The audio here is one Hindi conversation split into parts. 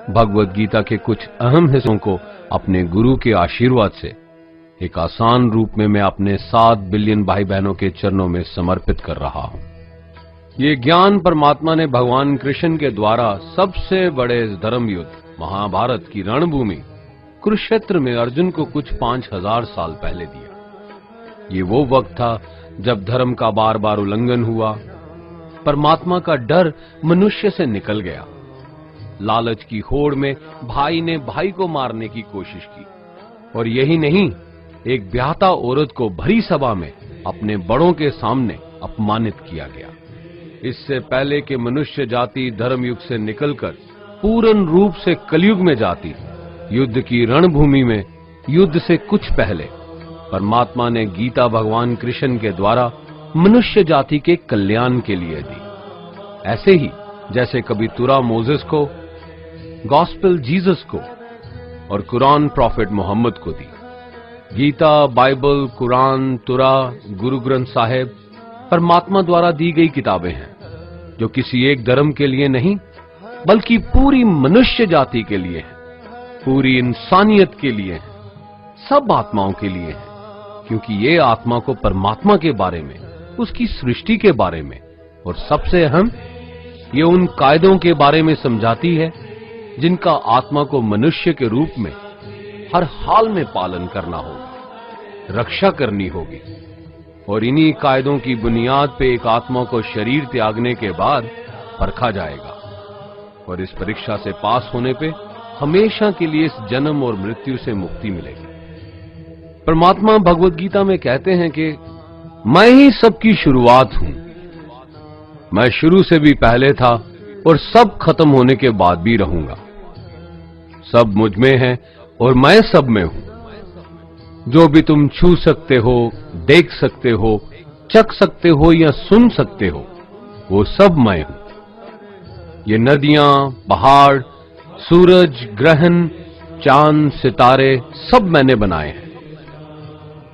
भगवद गीता के कुछ अहम हिस्सों को अपने गुरु के आशीर्वाद से एक आसान रूप में मैं अपने 7 बिलियन भाई बहनों के चरणों में समर्पित कर रहा हूं। ये ज्ञान परमात्मा ने भगवान कृष्ण के द्वारा सबसे बड़े धर्म युद्ध महाभारत की रणभूमि कुरुक्षेत्र में अर्जुन को कुछ 5000 साल पहले दिया। ये वो वक्त था जब धर्म का बार बार उल्लंघन हुआ, परमात्मा का डर मनुष्य से निकल गया। लालच की होड़ में भाई ने भाई को मारने की कोशिश की, और यही नहीं, एक ब्याहता औरत को भरी सभा में अपने बड़ों के सामने अपमानित किया गया। इससे पहले कि मनुष्य जाति धर्म युग से निकलकर पूर्ण रूप से कलयुग में जाती, युद्ध की रणभूमि में युद्ध से कुछ पहले परमात्मा ने गीता भगवान कृष्ण के द्वारा मनुष्य जाति के कल्याण के लिए दी। ऐसे ही जैसे कभी तुरा मोसेस को, गॉस्पेल जीसस को और कुरान प्रॉफिट मोहम्मद को दी। गीता, बाइबल, कुरान, तुरा, गुरु ग्रंथ साहिब परमात्मा द्वारा दी गई किताबें हैं, जो किसी एक धर्म के लिए नहीं बल्कि पूरी मनुष्य जाति के लिए है, पूरी इंसानियत के लिए है, सब आत्माओं के लिए है, क्योंकि ये आत्मा को परमात्मा के बारे में, उसकी सृष्टि के बारे में और सबसे अहम ये उन कायदों के बारे में समझाती है जिनका आत्मा को मनुष्य के रूप में हर हाल में पालन करना होगा, रक्षा करनी होगी। और इन्हीं कायदों की बुनियाद पे एक आत्मा को शरीर त्यागने के बाद परखा जाएगा, और इस परीक्षा से पास होने पे हमेशा के लिए इस जन्म और मृत्यु से मुक्ति मिलेगी। परमात्मा भगवद गीता में कहते हैं कि मैं ही सबकी शुरुआत हूं, मैं शुरू से भी पहले था और सब खत्म होने के बाद भी रहूंगा। सब मुझ में है और मैं सब में हूं। जो भी तुम छू सकते हो, देख सकते हो, चख सकते हो या सुन सकते हो, वो सब मैं हूं। ये नदियां, पहाड़, सूरज, ग्रहण, चांद, सितारे सब मैंने बनाए हैं।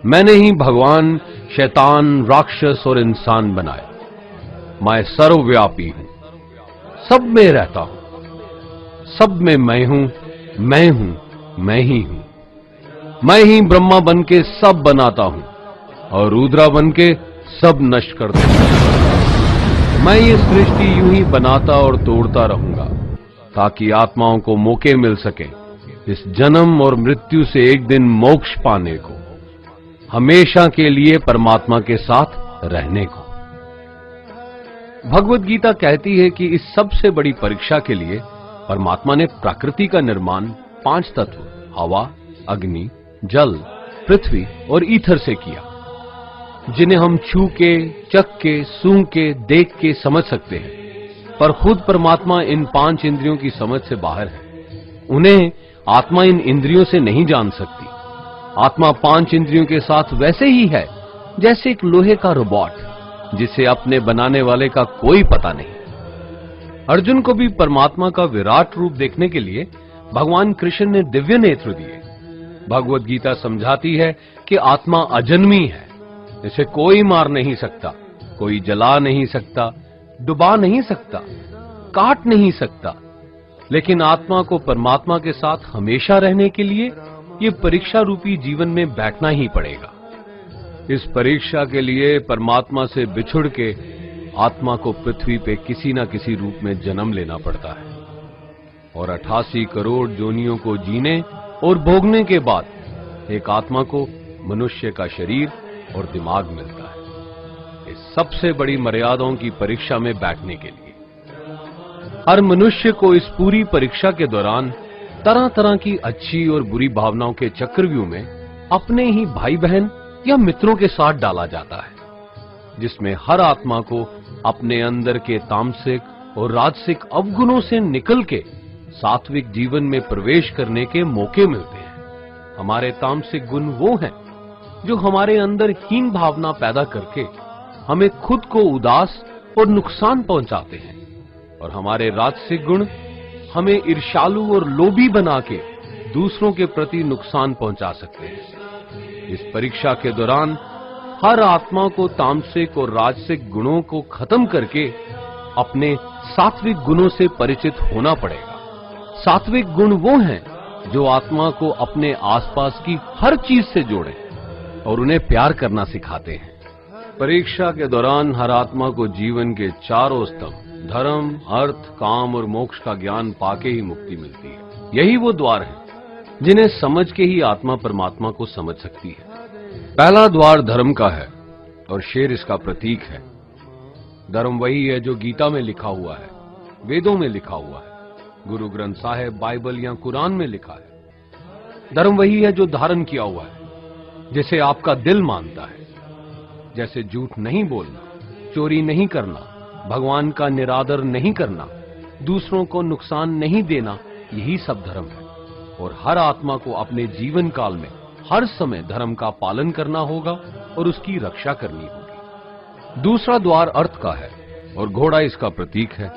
मैंने ही भगवान, शैतान, राक्षस और इंसान बनाए। मैं सर्वव्यापी हूं, सब में रहता हूं, सब में मैं हूं, मैं ही हूं। मैं ही ब्रह्मा बन के सब बनाता हूं और रुद्रा बन के सब नष्ट कर देता हूं। मैं ये सृष्टि यूं ही बनाता और तोड़ता रहूंगा ताकि आत्माओं को मौके मिल सके इस जन्म और मृत्यु से एक दिन मोक्ष पाने को, हमेशा के लिए परमात्मा के साथ रहने को। भगवद गीता कहती है कि इस सबसे बड़ी परीक्षा के लिए परमात्मा ने प्रकृति का निर्माण 5 तत्व हवा, अग्नि, जल, पृथ्वी और ईथर से किया, जिन्हें हम छू के, चख के, सूंघ के, देख के समझ सकते हैं, पर खुद परमात्मा इन 5 इंद्रियों की समझ से बाहर है। उन्हें आत्मा इन इंद्रियों से नहीं जान सकती। आत्मा 5 इंद्रियों के साथ वैसे ही है जैसे एक लोहे का रोबोट जिसे अपने बनाने वाले का कोई पता नहीं। अर्जुन को भी परमात्मा का विराट रूप देखने के लिए भगवान कृष्ण ने दिव्य नेत्र दिए। भगवद गीता समझाती है कि आत्मा अजन्मी है, इसे कोई मार नहीं सकता, कोई जला नहीं सकता, डुबा नहीं सकता, काट नहीं सकता। लेकिन आत्मा को परमात्मा के साथ हमेशा रहने के लिए ये परीक्षा रूपी जीवन में बैठना ही पड़ेगा। इस परीक्षा के लिए परमात्मा से बिछुड़ के आत्मा को पृथ्वी पे किसी न किसी रूप में जन्म लेना पड़ता है, और 88 करोड़ जोनियों को जीने और भोगने के बाद एक आत्मा को मनुष्य का शरीर और दिमाग मिलता है, इस सबसे बड़ी मर्यादाओं की परीक्षा में बैठने के लिए। हर मनुष्य को इस पूरी परीक्षा के दौरान तरह तरह की अच्छी और बुरी भावनाओं के चक्रव्यूह में अपने ही भाई बहन या मित्रों के साथ डाला जाता है, जिसमें हर आत्मा को अपने अंदर के तामसिक और राजसिक अवगुणों से निकल के सात्विक जीवन में प्रवेश करने के मौके मिलते हैं। हमारे तामसिक गुण वो हैं जो हमारे अंदर हीन भावना पैदा करके हमें खुद को उदास और नुकसान पहुंचाते हैं, और हमारे राजसिक गुण हमें ईर्ष्यालु और लोभी बना के दूसरों के प्रति नुकसान पहुंचा सकते हैं। इस परीक्षा के दौरान हर आत्मा को तामसिक और राजसिक गुणों को खत्म करके अपने सात्विक गुणों से परिचित होना पड़ेगा। सात्विक गुण वो हैं जो आत्मा को अपने आसपास की हर चीज से जोड़े और उन्हें प्यार करना सिखाते हैं। परीक्षा के दौरान हर आत्मा को जीवन के चारों स्तंभ धर्म, अर्थ, काम और मोक्ष का ज्ञान पाके ही मुक्ति मिलती है। यही वो द्वार है जिन्हें समझ के ही आत्मा परमात्मा को समझ सकती है। पहला द्वार धर्म का है और शेर इसका प्रतीक है। धर्म वही है जो गीता में लिखा हुआ है, वेदों में लिखा हुआ है, गुरु ग्रंथ साहिब, बाइबल या कुरान में लिखा है। धर्म वही है जो धारण किया हुआ है, जिसे आपका दिल मानता है, जैसे झूठ नहीं बोलना, चोरी नहीं करना, भगवान का निरादर नहीं करना, दूसरों को नुकसान नहीं देना। यही सब धर्म है और हर आत्मा को अपने जीवन काल में हर समय धर्म का पालन करना होगा और उसकी रक्षा करनी होगी। दूसरा द्वार अर्थ का है और घोड़ा इसका प्रतीक है।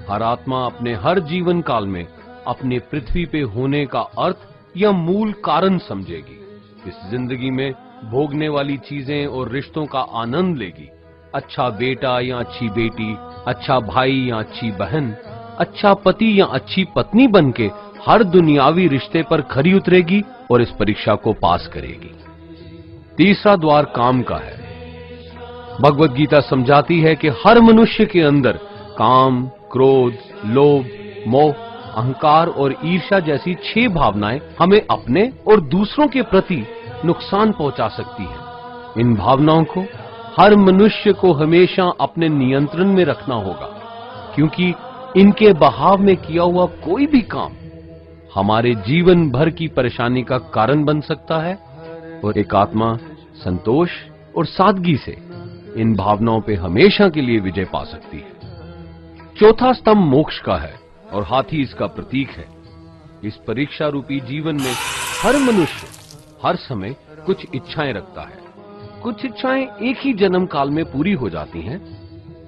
हर आत्मा अपने हर जीवन काल में अपने पृथ्वी पे होने का अर्थ या मूल कारण समझेगी। इस जिंदगी में भोगने वाली चीजें और रिश्तों का आनंद लेगी। अच्छा बेटा या अच्छी बेटी, अच्छा भाई या अच्छी बहन, अच्छा पति या अच्छी पत्नी बनके हर दुनियावी रिश्ते पर खरी उतरेगी और इस परीक्षा को पास करेगी। तीसरा द्वार काम का है। भगवत गीता समझाती है कि हर मनुष्य के अंदर काम, क्रोध, लोभ, मोह, अहंकार और ईर्ष्या जैसी 6 भावनाएं हमें अपने और दूसरों के प्रति नुकसान पहुंचा सकती हैं। इन भावनाओं को हर मनुष्य को हमेशा अपने नियंत्रण में रखना होगा, क्योंकि इनके बहाव में किया हुआ कोई भी काम हमारे जीवन भर की परेशानी का कारण बन सकता है और एक आत्मा संतोष और सादगी से इन भावनाओं पे हमेशा के लिए विजय पा सकती है। चौथा स्तंभ मोक्ष का है और हाथी इसका प्रतीक है। इस परीक्षा रूपी जीवन में हर मनुष्य हर समय कुछ इच्छाएं रखता है। कुछ इच्छाएं एक ही जन्म काल में पूरी हो जाती हैं,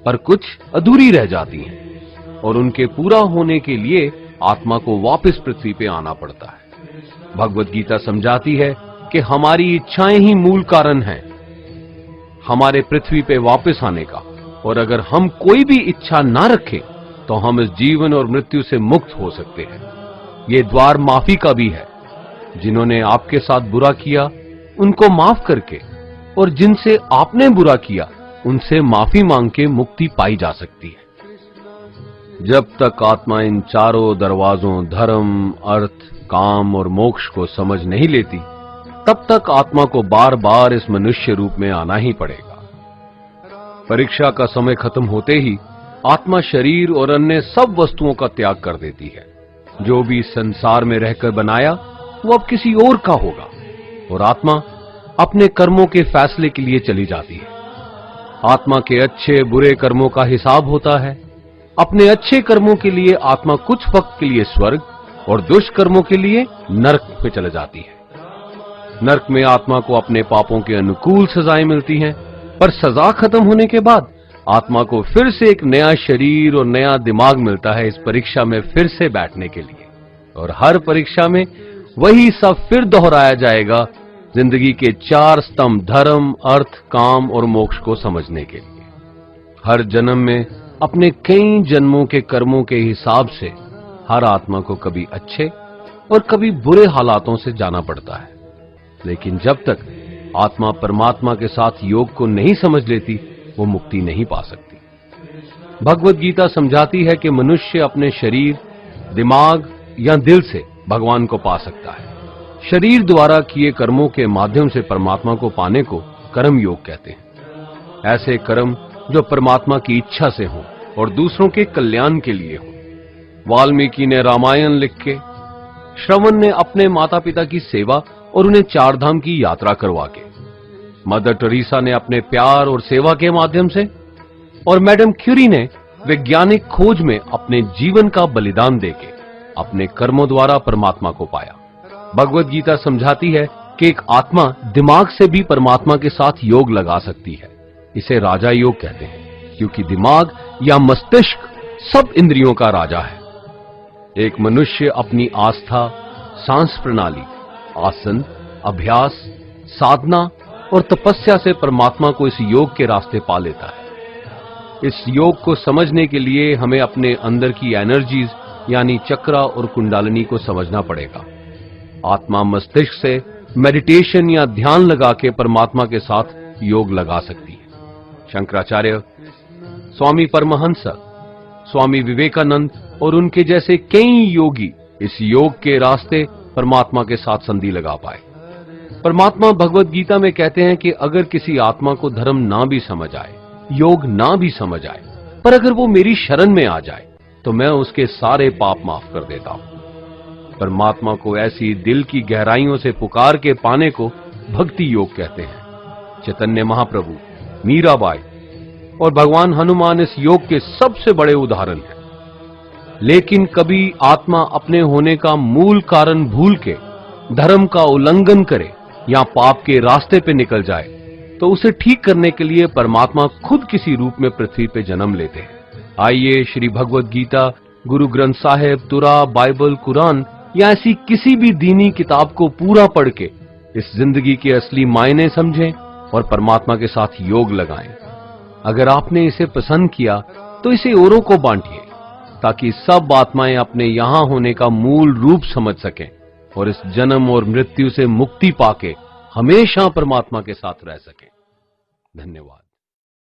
पर कुछ अधूरी रह जाती हैं और उनके पूरा होने के लिए आत्मा को वापस पृथ्वी पे आना पड़ता है। भगवत गीता समझाती है कि हमारी इच्छाएं ही मूल कारण हैं हमारे पृथ्वी पे वापस आने का, और अगर हम कोई भी इच्छा ना रखें तो हम इस जीवन और मृत्यु से मुक्त हो सकते हैं। ये द्वार माफी का भी है। जिन्होंने आपके साथ बुरा किया उनको माफ करके और जिनसे आपने बुरा किया उनसे माफी मांग के मुक्ति पाई जा सकती है। जब तक आत्मा इन चारों दरवाजों धर्म, अर्थ, काम और मोक्ष को समझ नहीं लेती, तब तक आत्मा को बार बार इस मनुष्य रूप में आना ही पड़ेगा। परीक्षा का समय खत्म होते ही आत्मा शरीर और अन्य सब वस्तुओं का त्याग कर देती है। जो भी संसार में रहकर बनाया वो अब किसी और का होगा और आत्मा अपने कर्मों के फैसले के लिए चली जाती है। आत्मा के अच्छे बुरे कर्मों का हिसाब होता है। अपने अच्छे कर्मों के लिए आत्मा कुछ वक्त के लिए स्वर्ग और दुष्कर्मों के लिए नरक में चले जाती है। नरक में आत्मा को अपने पापों के अनुकूल सजाएं मिलती हैं, पर सजा खत्म होने के बाद आत्मा को फिर से एक नया शरीर और नया दिमाग मिलता है इस परीक्षा में फिर से बैठने के लिए। और हर परीक्षा में वही सब फिर दोहराया जाएगा, जिंदगी के 4 स्तंभ धर्म, अर्थ, काम और मोक्ष को समझने के लिए। हर जन्म में अपने कई जन्मों के कर्मों के हिसाब से हर आत्मा को कभी अच्छे और कभी बुरे हालातों से जाना पड़ता है, लेकिन जब तक आत्मा परमात्मा के साथ योग को नहीं समझ लेती वो मुक्ति नहीं पा सकती। भगवत गीता समझाती है कि मनुष्य अपने शरीर, दिमाग या दिल से भगवान को पा सकता है। शरीर द्वारा किए कर्मों के माध्यम से परमात्मा को पाने को कर्म योग कहते हैं। ऐसे कर्म जो परमात्मा की इच्छा से हों और दूसरों के कल्याण के लिए हों। वाल्मीकि ने रामायण लिख के, श्रवण ने अपने माता पिता की सेवा और उन्हें 4 धाम की यात्रा करवा के, मदर टेरेसा ने अपने प्यार और सेवा के माध्यम से, और मैडम क्यूरी ने वैज्ञानिक खोज में अपने जीवन का बलिदान देके अपने कर्मों द्वारा परमात्मा को पाया। भगवत गीता समझाती है कि एक आत्मा दिमाग से भी परमात्मा के साथ योग लगा सकती है। इसे राजा योग कहते हैं, क्योंकि दिमाग या मस्तिष्क सब इंद्रियों का राजा है। एक मनुष्य अपनी आस्था, सांस प्रणाली, आसन, अभ्यास, साधना और तपस्या से परमात्मा को इस योग के रास्ते पा लेता है। इस योग को समझने के लिए हमें अपने अंदर की एनर्जीज यानी चक्रा और कुंडालिनी को समझना पड़ेगा। आत्मा मस्तिष्क से मेडिटेशन या ध्यान लगा के परमात्मा के साथ योग लगा सकती है। शंकराचार्य, स्वामी परमहंस, स्वामी विवेकानंद और उनके जैसे कई योगी इस योग के रास्ते परमात्मा के साथ संधि लगा पाए। परमात्मा भगवत गीता में कहते हैं कि अगर किसी आत्मा को धर्म ना भी समझ आए, योग ना भी समझ आए, पर अगर वो मेरी शरण में आ जाए तो मैं उसके सारे पाप माफ कर देता हूं। परमात्मा को ऐसी दिल की गहराइयों से पुकार के पाने को भक्ति योग कहते हैं। चैतन्य महाप्रभु, मीराबाई और भगवान हनुमान इस योग के सबसे बड़े उदाहरण हैं। लेकिन कभी आत्मा अपने होने का मूल कारण भूल के धर्म का उल्लंघन करे या पाप के रास्ते पे निकल जाए तो उसे ठीक करने के लिए परमात्मा खुद किसी रूप में पृथ्वी पे जन्म लेते हैं। आइए श्री भगवत गीता, गुरु ग्रंथ साहिब, तुरा, बाइबल, कुरान या ऐसी किसी भी दीनी किताब को पूरा पढ़ के इस जिंदगी के असली मायने समझें और परमात्मा के साथ योग लगाएं। अगर आपने इसे पसंद किया तो इसे औरों को बांटिए ताकि सब आत्माएं अपने यहां होने का मूल रूप समझ सकें और इस जन्म और मृत्यु से मुक्ति पाके हमेशा परमात्मा के साथ रह सकें। धन्यवाद।